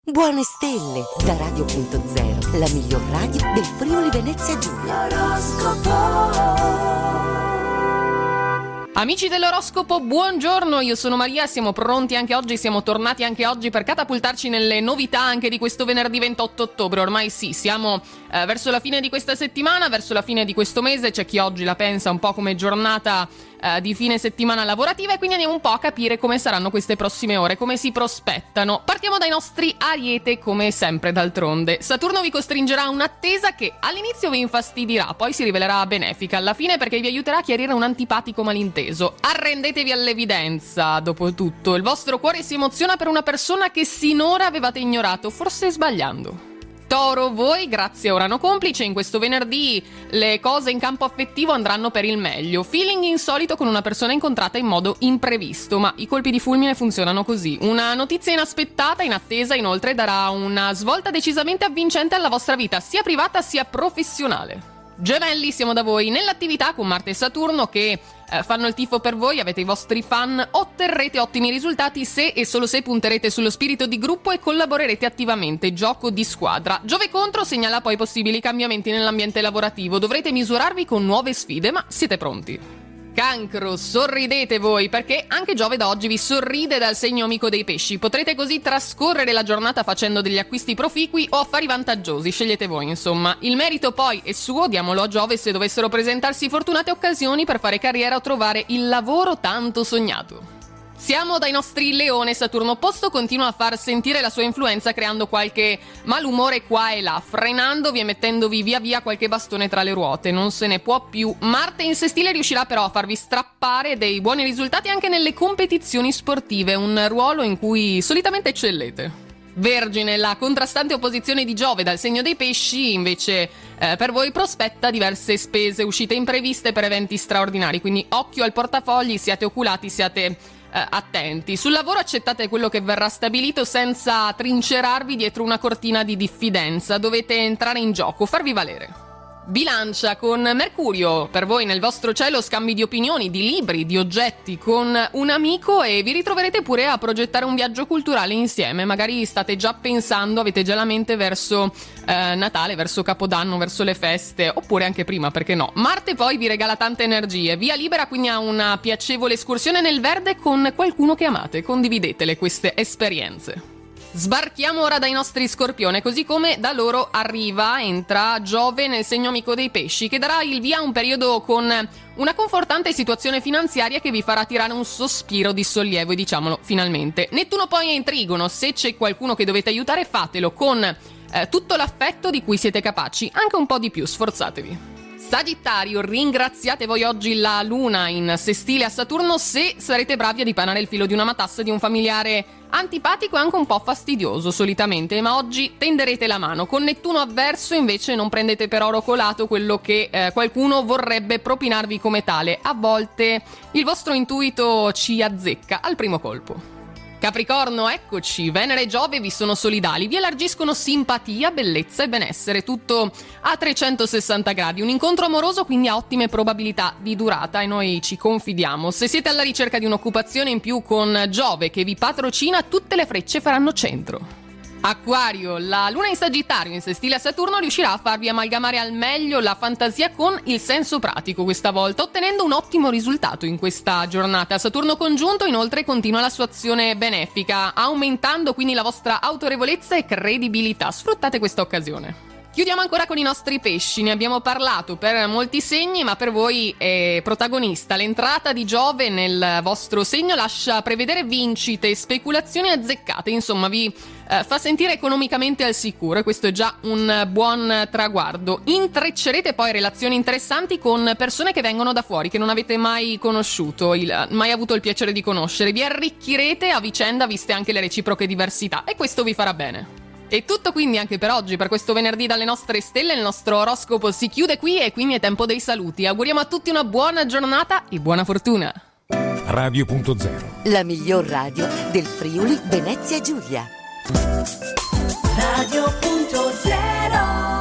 Buone stelle da Radio.0, la miglior radio del Friuli Venezia Giulia. Amici dell'oroscopo, buongiorno, io sono Maria, siamo pronti anche oggi, siamo tornati anche oggi per catapultarci nelle novità anche di questo venerdì 28 ottobre. Ormai sì, siamo verso la fine di questa settimana, verso la fine di questo mese. C'è chi oggi la pensa un po' come giornata di fine settimana lavorativa, e quindi andiamo un po' a capire come saranno queste prossime ore, come si prospettano. Partiamo dai nostri Ariete, come sempre d'altronde. Saturno vi costringerà a un'attesa che all'inizio vi infastidirà, poi si rivelerà benefica alla fine perché vi aiuterà a chiarire un antipatico malinteso. Arrendetevi all'evidenza, dopo tutto. Il vostro cuore si emoziona per una persona che sinora avevate ignorato, forse sbagliando. Toro, voi, grazie a Urano complice, in questo venerdì le cose in campo affettivo andranno per il meglio. Feeling insolito con una persona incontrata in modo imprevisto, ma i colpi di fulmine funzionano così. Una notizia inaspettata, in attesa, inoltre darà una svolta decisamente avvincente alla vostra vita, sia privata sia professionale. Gemelli, siamo da voi nell'attività con Marte e Saturno che fanno il tifo per voi, avete i vostri fan, otterrete ottimi risultati se e solo se punterete sullo spirito di gruppo e collaborerete attivamente, gioco di squadra. Giove contro segnala poi possibili cambiamenti nell'ambiente lavorativo, dovrete misurarvi con nuove sfide, ma siete pronti. Cancro, sorridete voi, perché anche Giove da oggi vi sorride dal segno amico dei pesci. Potrete così trascorrere la giornata facendo degli acquisti proficui o affari vantaggiosi, scegliete voi insomma. Il merito poi è suo, diamolo a Giove se dovessero presentarsi fortunate occasioni per fare carriera o trovare il lavoro tanto sognato. Siamo dai nostri Leone, Saturno opposto continua a far sentire la sua influenza creando qualche malumore qua e là, frenandovi e mettendovi via via qualche bastone tra le ruote, non se ne può più. Marte in sestile riuscirà però a farvi strappare dei buoni risultati anche nelle competizioni sportive, un ruolo in cui solitamente eccellete. Vergine, la contrastante opposizione di Giove dal segno dei pesci invece per voi prospetta diverse spese, uscite impreviste per eventi straordinari, quindi occhio al portafogli, siate oculati, siate attenti. Sul lavoro accettate quello che verrà stabilito senza trincerarvi dietro una cortina di diffidenza, dovete entrare in gioco, farvi valere. Bilancia, con Mercurio per voi nel vostro cielo scambi di opinioni, di libri, di oggetti con un amico e vi ritroverete pure a progettare un viaggio culturale insieme. Magari state già pensando, avete già la mente verso Natale, verso Capodanno, verso le feste, oppure anche prima, perché no. Marte poi vi regala tante energie, via libera quindi a una piacevole escursione nel verde con qualcuno che amate, condividetele queste esperienze. Sbarchiamo ora dai nostri Scorpione, così come da loro entra Giove nel segno amico dei pesci, che darà il via a un periodo con una confortante situazione finanziaria che vi farà tirare un sospiro di sollievo e diciamolo finalmente. Nettuno poi è in Trigono, se c'è qualcuno che dovete aiutare fatelo con tutto l'affetto di cui siete capaci, anche un po' di più, sforzatevi. Sagittario, ringraziate voi oggi la Luna in sestile a Saturno se sarete bravi a dipanare il filo di una matassa di un familiare antipatico e anche un po' fastidioso solitamente, ma oggi tenderete la mano. Con Nettuno avverso invece non prendete per oro colato quello che qualcuno vorrebbe propinarvi come tale. A volte il vostro intuito ci azzecca al primo colpo. Capricorno, eccoci, Venere e Giove vi sono solidali, vi elargiscono simpatia, bellezza e benessere, tutto a 360 gradi, un incontro amoroso quindi ha ottime probabilità di durata e noi ci confidiamo. Se siete alla ricerca di un'occupazione in più con Giove che vi patrocina, tutte le frecce faranno centro. Acquario, la Luna in Sagittario in sestile a Saturno riuscirà a farvi amalgamare al meglio la fantasia con il senso pratico questa volta, ottenendo un ottimo risultato in questa giornata. Saturno congiunto inoltre continua la sua azione benefica, aumentando quindi la vostra autorevolezza e credibilità. Sfruttate questa occasione. Chiudiamo ancora con i nostri pesci, ne abbiamo parlato per molti segni, ma per voi è protagonista. L'entrata di Giove nel vostro segno lascia prevedere vincite, speculazioni azzeccate, insomma vi fa sentire economicamente al sicuro e questo è già un buon traguardo. Intreccerete poi relazioni interessanti con persone che vengono da fuori, che non avete mai conosciuto, mai avuto il piacere di conoscere. Vi arricchirete a vicenda viste anche le reciproche diversità e questo vi farà bene. E tutto quindi anche per oggi, per questo venerdì dalle nostre stelle. Il nostro oroscopo si chiude qui e quindi è tempo dei saluti. Auguriamo a tutti una buona giornata e buona fortuna. Radio.0, la miglior radio del Friuli Venezia Giulia. Radio.0